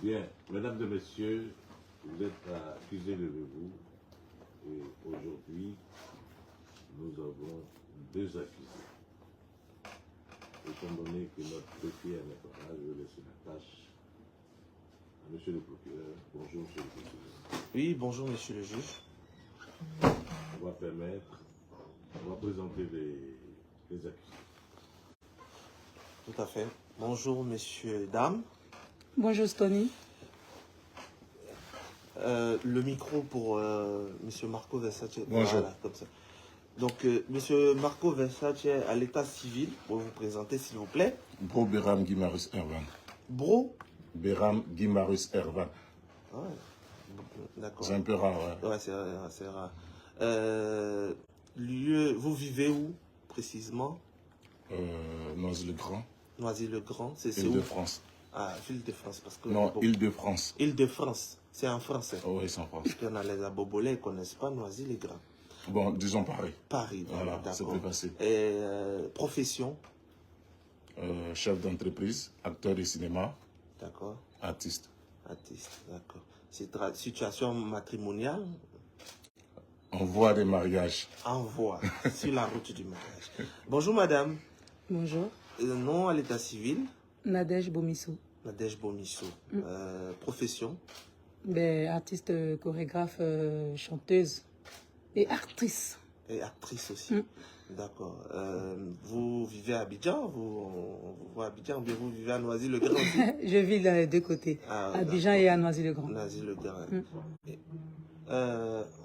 Bien, mesdames et messieurs, vous êtes accusés de vous. Et aujourd'hui, nous avons deux accusés. Étant donné que notre dossier n'est pas là, je vais laisser la tâche à monsieur le procureur. Bonjour, monsieur le procureur. Oui, bonjour, monsieur le juge. On va présenter les accusés. Tout à fait. Bonjour, messieurs, dames. Bonjour, Stony. Le micro pour monsieur Marco Versace. Bonjour. Voilà, comme ça. Donc, monsieur Marco Versace à l'état civil, pour vous présenter, s'il vous plaît. Bro Beram Guimarus Ervan. Bro. Beram Guimarus Ervan. Ah, d'accord. C'est un peu rare, ouais. Ouais, c'est rare. Vous vivez où, précisément? Noisy-le-Grand. Noisy-le-Grand, c'est où? Île-de-France. Ah, Île-de-France, parce que... Non, Île-de-France. Île-de-France, c'est en français. Oh, oui, c'est en France. Parce qu'on a les abobolais, ils ne connaissent pas Noisy-le-Grand. Bon, disons Paris. Paris, Voilà, c'est d'accord. plus facile. Et profession? Chef d'entreprise, acteur de cinéma, D'accord. artiste. Artiste, d'accord. Situation matrimoniale? En voie de mariage. En voie, sur la route du mariage. Bonjour madame. Bonjour. Nom à l'état civil? Nadège Bomisso. Nadège Bomisso. Profession? Ben, artiste, chorégraphe, chanteuse et actrice. Et actrice aussi. D'accord. Vous vivez à Abidjan? Vous à Abidjan ou bien vous vivez à Noisy-le-Grand aussi? Je vis dans les deux côtés, Abidjan et à Noisy-le-Grand. Noisy-le-Grand.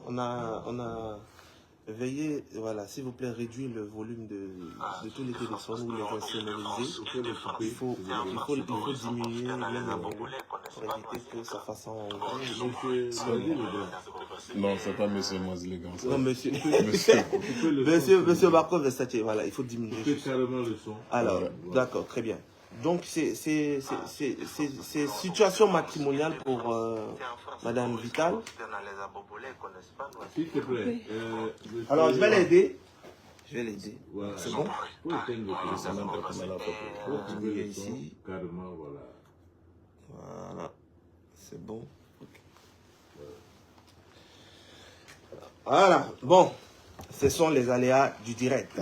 On a veuillez, voilà, s'il vous plaît, réduire le volume de tous les téléphones ou les insonorisés. Il faut diminuer pour éviter que ça fasse en Non, c'est pas monsieur Noisy-le-Grand. Non, monsieur. Monsieur. Monsieur Marco Versace, voilà, il faut diminuer. Coupez carrément le son. Alors, d'accord, très bien. Donc, c'est situation matrimoniale pour Madame Vital. S'il te plaît. Alors, je vais l'aider. Voilà. C'est bon? Faut éteindre le C'est même pas comme elle a pas fait. Faut couper le son, Ici. carrément, voilà. Voilà. C'est bon. Voilà. Bon. Ce sont les aléas du direct.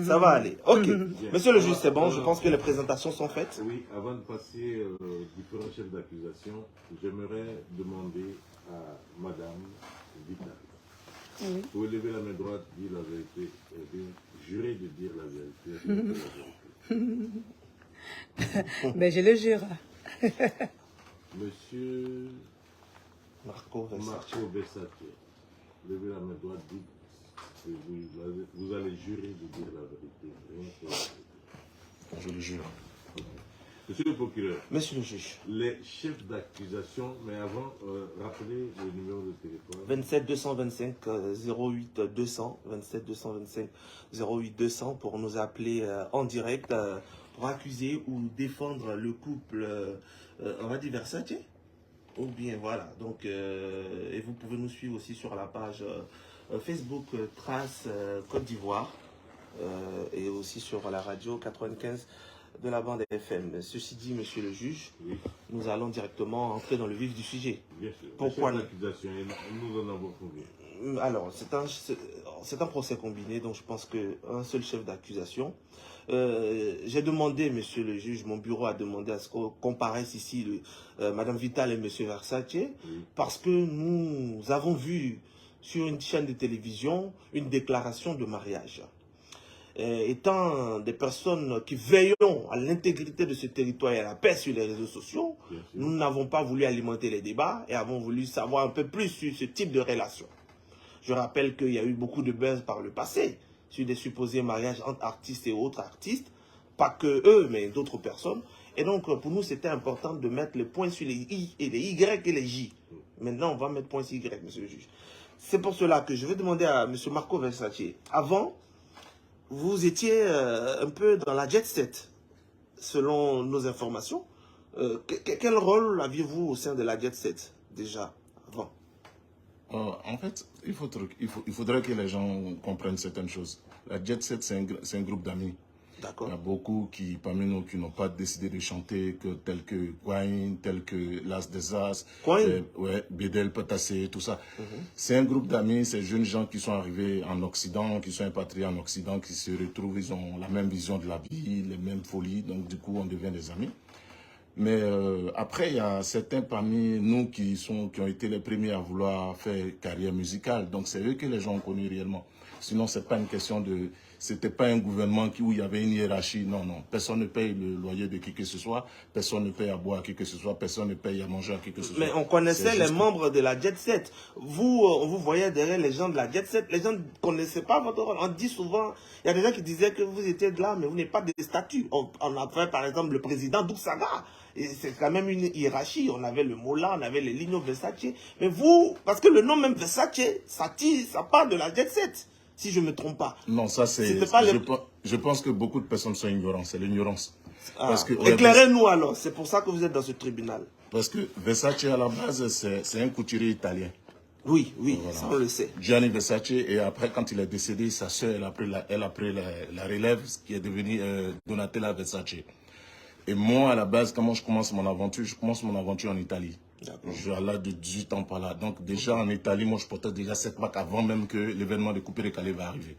Ça va aller. Ok. Monsieur le juge, c'est bon. Je pense que les présentations sont faites. Oui, avant de passer aux différents chefs d'accusation, j'aimerais demander à Madame Vital. Oui. Vous pouvez lever la main droite, dire la vérité, et jurer de dire la vérité. Ben, je le jure. Monsieur Marco Versace. Marco Versace, levez la main droite, dites que vous allez jurer de dire la vérité. Rien que la vérité. Je le jure. Monsieur le procureur, Monsieur le juge. les chefs d'accusation, mais avant, rappelez le numéro de téléphone. 27 225 08 200. 27 225 08 200 pour nous appeler en direct pour accuser ou défendre le couple, on va dire Versace. Ou bien voilà. Donc, et vous pouvez nous suivre aussi sur la page Facebook Trace Côte d'Ivoire et aussi sur la radio 95 de la bande FM. Ceci dit, monsieur le juge, Oui, nous allons directement entrer dans le vif du sujet. bien sûr. Pourquoi Les chefs d'accusation, nous en avons combien? Alors, c'est un procès combiné, donc je pense qu'un seul chef d'accusation. J'ai demandé, monsieur le juge, mon bureau a demandé à ce qu'on comparaisse ici Madame Vital et monsieur Versace, parce que nous avons vu sur une chaîne de télévision une déclaration de mariage. Étant des personnes qui veillons à l'intégrité de ce territoire et à la paix sur les réseaux sociaux, nous n'avons pas voulu alimenter les débats et avons voulu savoir un peu plus sur ce type de relation. Je rappelle qu'il y a eu beaucoup de buzz par le passé sur des supposés mariages entre artistes et autres artistes, pas que eux, mais d'autres personnes. Et donc, pour nous, c'était important de mettre les points sur les I et les Y et les J. Maintenant, on va mettre point sur Y, monsieur le juge. C'est pour cela que je vais demander à monsieur Marco Versace. Avant, vous étiez un peu dans la jet set, selon nos informations. Quel rôle aviez-vous au sein de la jet set, déjà, avant? En fait, il faudrait que les gens comprennent certaines choses. La Jet Set, c'est un groupe d'amis. Il y a beaucoup parmi nous qui n'ont pas décidé de chanter, tels que Kwain, tels que L'As des As, Bédel, Patassé, tout ça. C'est un groupe d'amis, ces jeunes gens qui sont arrivés en Occident, qui sont impatriés en Occident, qui se retrouvent, ils ont la même vision de la vie, les mêmes folies, donc du coup on devient des amis. Mais après, il y a certains parmi nous qui ont été les premiers à vouloir faire carrière musicale. Donc c'est eux que les gens ont connus réellement. Sinon, c'est pas une question de... C'était pas un gouvernement où il y avait une hiérarchie. Non, non. Personne ne paye le loyer de qui que ce soit. Personne ne paye à boire à qui que ce soit. Personne ne paye à manger à qui que ce soit. Mais on connaissait les membres de la Jet Set. On vous voyait derrière les gens de la Jet Set. Les gens ne connaissaient pas votre rôle. On dit souvent, il y a des gens qui disaient que vous étiez de là, mais vous n'êtes pas des statuts. On a fait par exemple le président Douksaga. Et c'est quand même une hiérarchie. On avait le Mola, on avait les Lino Versace. Mais vous, parce que le nom même Versace, ça part de la Jet Set. Si je ne me trompe pas. Non, ça c'est... Je pense que beaucoup de personnes sont ignorantes. C'est l'ignorance. Éclairez-nous alors. C'est pour ça que vous êtes dans ce tribunal. Parce que Versace, à la base, c'est un couturier italien. Oui, voilà. Ça on le sait. Gianni Versace, et après, quand il est décédé, sa sœur, elle a pris la relève, qui est devenue Donatella Versace. Et moi, à la base, comment je commence mon aventure en Italie. Je suis à l'âge de 18 ans par là. Donc déjà en Italie, moi je portais déjà cette marque avant même que l'événement de Coupé-Décalé va arriver.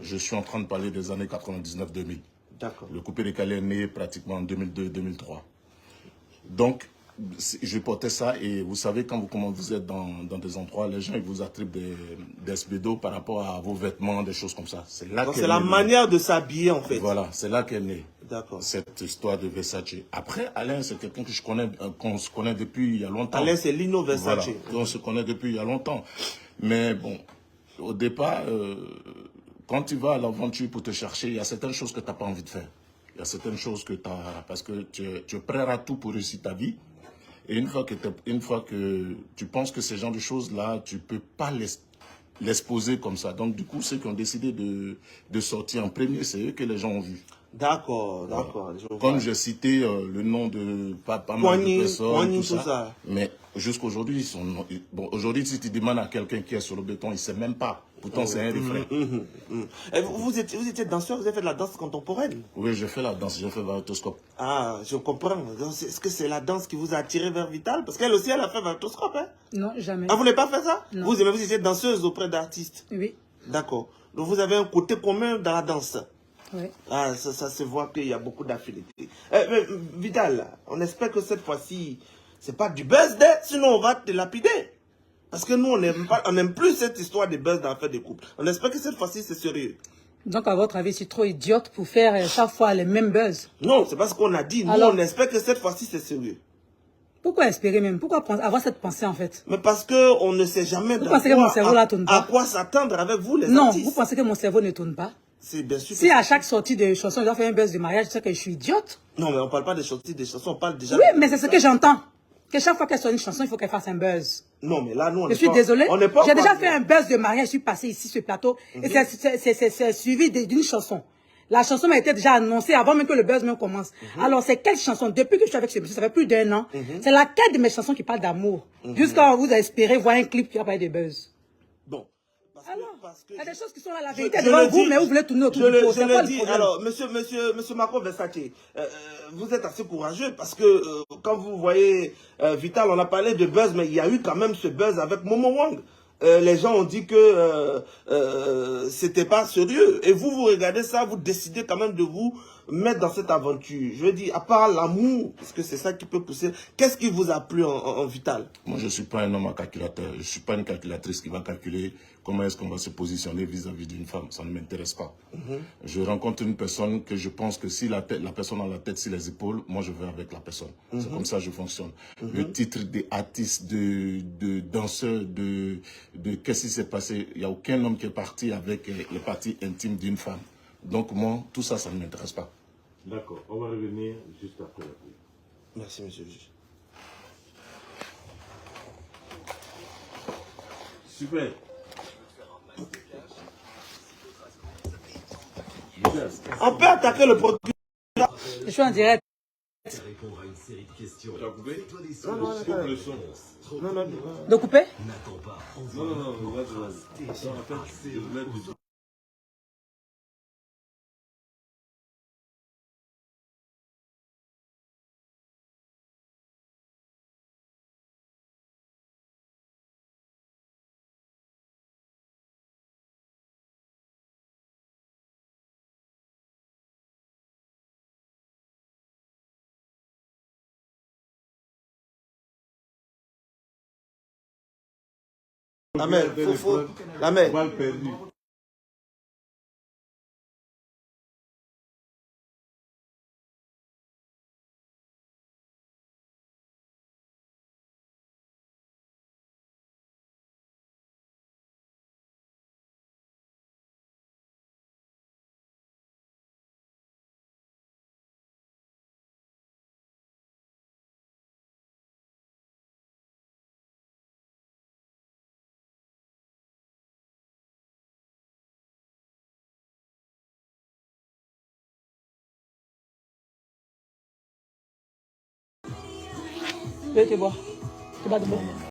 Je suis en train de parler des années 99-2000. Le Coupé-Décalé est né pratiquement en 2002-2003. Donc je portais ça et vous savez quand vous êtes dans des endroits, les gens ils vous attribuent des SBDO par rapport à vos vêtements, des choses comme ça. C'est la manière de s'habiller en fait. Voilà, c'est là qu'est née cette histoire de Versace. Après, Alain, c'est quelqu'un que qu'on se connaît depuis il y a longtemps. Alain, c'est Lino Versace. Voilà, on se connaît depuis il y a longtemps. Mais bon, au départ, quand tu vas à l'aventure pour te chercher, il y a certaines choses que tu n'as pas envie de faire. Il y a certaines choses que tu as... Parce que tu prêteras tout pour réussir ta vie. Et une fois que tu penses que ces genres de choses-là, tu ne peux pas l'exposer comme ça. Donc, du coup, ceux qui ont décidé de sortir en premier, c'est eux que les gens ont vus. D'accord. Comme j'ai cité le nom de pas mal de personnes, tout ça. Mais jusqu'aujourd'hui, aujourd'hui, si tu demandes à quelqu'un qui est sur le béton, il ne sait même pas. Pourtant, c'est un des frères. Vous étiez danseur, vous avez fait de la danse contemporaine? Oui, j'ai fait la danse, j'ai fait Vartoscope. Ah, je comprends. Est-ce que c'est la danse qui vous a attiré vers Vital? Parce qu'elle aussi, elle a fait Vartoscope, hein? Non, jamais. Ah, vous n'avez pas fait ça? Non. Vous étiez danseuse auprès d'artistes? Oui. D'accord. Donc, vous avez un côté commun dans la danse? Oui. Ah, ça se voit qu'il y a beaucoup d'affinités. Vital, on espère que cette fois-ci, c'est pas du buzz, sinon on va te lapider. Parce que nous, on n'aime plus cette histoire de buzz dans l'affaire des couples. On espère que cette fois-ci, c'est sérieux. Donc, à votre avis, c'est trop idiote pour faire chaque fois les mêmes buzz? Non, c'est pas ce qu'on a dit. Nous, on espère que cette fois-ci, c'est sérieux. Pourquoi espérer même? Pourquoi avoir cette pensée en fait? Mais parce qu'on ne sait jamais à quoi s'attendre avec vous, les artistes. Non, vous pensez que mon cerveau ne tourne pas? Bien sûr. Si à chaque sortie de chanson, je dois faire un buzz de mariage, tu sais que je suis idiote. Non, mais on ne parle pas de sortie de chansons, on parle déjà... Oui, mais c'est ce que j'entends. Que chaque fois qu'elle sort une chanson, il faut qu'elle fasse un buzz. Non, mais là, nous, on est pas... Je suis désolée. J'ai déjà fait un buzz de mariage, je suis passé ici sur le plateau, et c'est suivi d'une chanson. La chanson m'a été déjà annoncée avant même que le buzz même commence. Alors, c'est quelle chanson? Depuis que je suis avec ce monsieur, ça fait plus d'1 an. C'est laquelle de mes chansons qui parle d'amour? Jusqu'à vous espérez voir un clip qui va parler de buzz. Bon. Il y a des choses qui sont là, la vérité devant vous, mais vous voulez tourner autour du pot. Je le dis, alors, monsieur Marco Versace, vous êtes assez courageux parce que quand vous voyez Vital, on a parlé de buzz, mais il y a eu quand même ce buzz avec Momo Wang. Les gens ont dit que c'était pas sérieux. Et vous regardez ça, vous décidez quand même de vous mettre dans cette aventure. Je veux dire, à part l'amour, parce que c'est ça qui peut pousser, qu'est-ce qui vous a plu en Vital? Moi, je ne suis pas un homme à calculateur. Je ne suis pas une calculatrice qui va calculer comment est-ce qu'on va se positionner vis-à-vis d'une femme. Ça ne m'intéresse pas. Je rencontre une personne que je pense que si la personne a la tête sur les épaules, moi, je vais avec la personne. C'est comme ça que je fonctionne. Le titre des artistes, de danseurs, de qu'est-ce qui s'est passé, il n'y a aucun homme qui est parti avec les parties intimes d'une femme. Donc moi, tout ça, ça ne m'intéresse pas. D'accord, on va revenir juste après la pub. Merci, monsieur le juge. Super. On peut attaquer le procureur. Je suis en direct. Répondre à une série de questions. Tu as coupé? Non, le son. Non. De couper? Non. La mère, la mère. Balle perdue. Tu bois. Tu vas de boire.